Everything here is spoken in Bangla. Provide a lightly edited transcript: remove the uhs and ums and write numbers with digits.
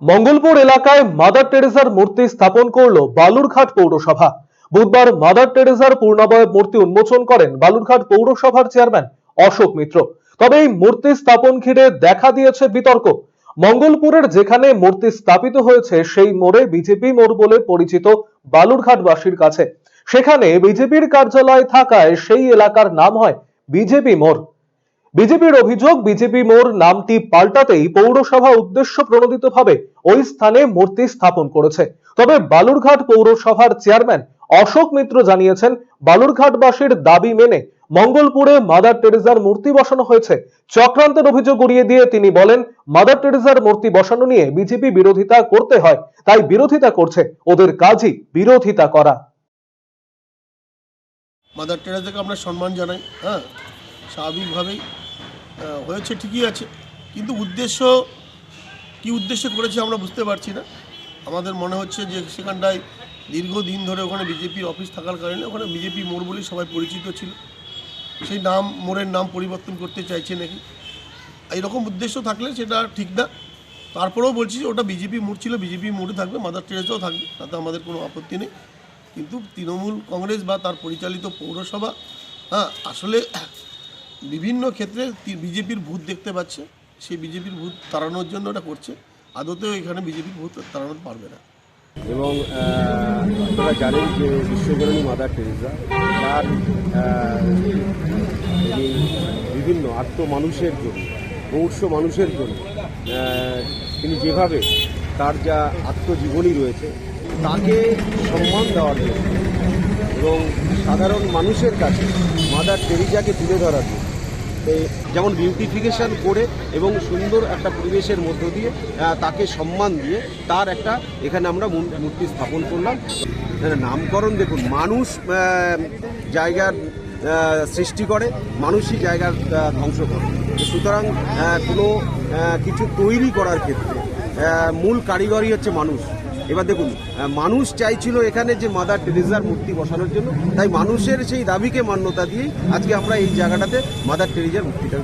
মঙ্গলপুর এলাকায় মাদার টেরেসার মূর্তি স্থাপন করল বালুরঘাট পৌরসভা। বুধবার মাদার টেরেসার পূর্ণাবয়ব মূর্তি উন্মোচন করেন বালুরঘাট পৌরসভার চেয়ারম্যান অশোক মিত্র। তবে এই মূর্তি স্থাপন ঘিরে দেখা দিয়েছে বিতর্ক। মঙ্গলপুরের যেখানে মূর্তি স্থাপিত হয়েছে সেই মোড়ে বিজেপি মোড় বলে পরিচিত বালুরঘাটবাসীর কাছে, সেখানে বিজেপির কার্যালয় থাকায় সেই এলাকার নাম হয় বিজেপি মোড়। বিজেপির অভিযোগ, বিজেপি মোড় নামটি পাল্টাতেই পৌরসভা উদ্দেশ্য প্রণোদিতভাবে ওই স্থানে মূর্তি স্থাপন করেছে। তবে বালুরঘাট পৌরসভার চেয়ারম্যান অশোক মিত্র জানিয়েছেন, বালুরঘাটবাসীর দাবি মেনে মঙ্গলপুরে মাদার টেরেসার মূর্তি বসানো হয়েছে। চক্রান্তের অভিযোগ উড়িয়ে দিয়ে তিনি বলেন, মাদার টেরেসার মূর্তি বসানো নিয়ে বিজেপি বিরোধিতা করতে হয়, তাই বিরোধিতা করছে। ওদের কাজই বিরোধিতা করা। মাদার টেরেসাকে আমরা সম্মান জানাই, স্বাভাবিকভাবেই হয়েছে, ঠিকই আছে, কিন্তু কী উদ্দেশ্যে করেছে আমরা বুঝতে পারছি না। আমাদের মনে হচ্ছে যে সেখানটায় দীর্ঘদিন ধরে ওখানে বিজেপির অফিস থাকার কারণে ওখানে বিজেপি মোড় বলেই সবাই পরিচিত ছিল, সেই মোড়ের নাম পরিবর্তন করতে চাইছে নাকি, এইরকম উদ্দেশ্য থাকলে সেটা ঠিক না। তারপরেও বলছি যে ওটা বিজেপি মোড় ছিল, বিজেপি মোড়ে থাকবে, মাদার টেরেসাও থাকবে, তাতে আমাদের কোনো আপত্তি নেই। কিন্তু তৃণমূল কংগ্রেস বা তার পরিচালিত পৌরসভা আসলে বিভিন্ন ক্ষেত্রে বিজেপির ভূত দেখতে পাচ্ছে, সেই বিজেপির ভূত তাড়ানোর জন্য ওটা করছে। আদতেও এখানে বিজেপির ভূত তাড়ানোর পারবে না। এবং আপনারা জানেন যে বিশ্বজননী মাদার টেরেসা তার বিভিন্ন মানুষের জন্য, মুমূর্ষু মানুষের জন্য তিনি যেভাবে তার যা আত্মজীবনী রয়েছে তাকে সম্মান দেওয়ার জন্য এবং সাধারণ মানুষের কাছে মাদার টেরেসাকে তুলে ধরার জন্য যেমন বিউটিফিকেশন করে এবং সুন্দর একটা পরিবেশের মধ্য দিয়ে তাকে সম্মান দিয়ে তার একটা এখানে আমরা মূর্তি স্থাপন করলাম। নামকরণ দেখুন, মানুষ জায়গার সৃষ্টি করে, মানুষই জায়গার ধ্বংস করে। সুতরাং কোনো কিছু তৈরি করার ক্ষেত্রে মূল কারিগরই হচ্ছে মানুষ। এবার দেখুন, মানুষ চাইছিল এখানে যে মাদার টেরেসার মূর্তি বসানোর জন্য, তাই মানুষের সেই দাবিকে মান্যতা দিয়েই আজকে আমরা এই জায়গাটাতে মাদার টেরেসার মূর্তিটা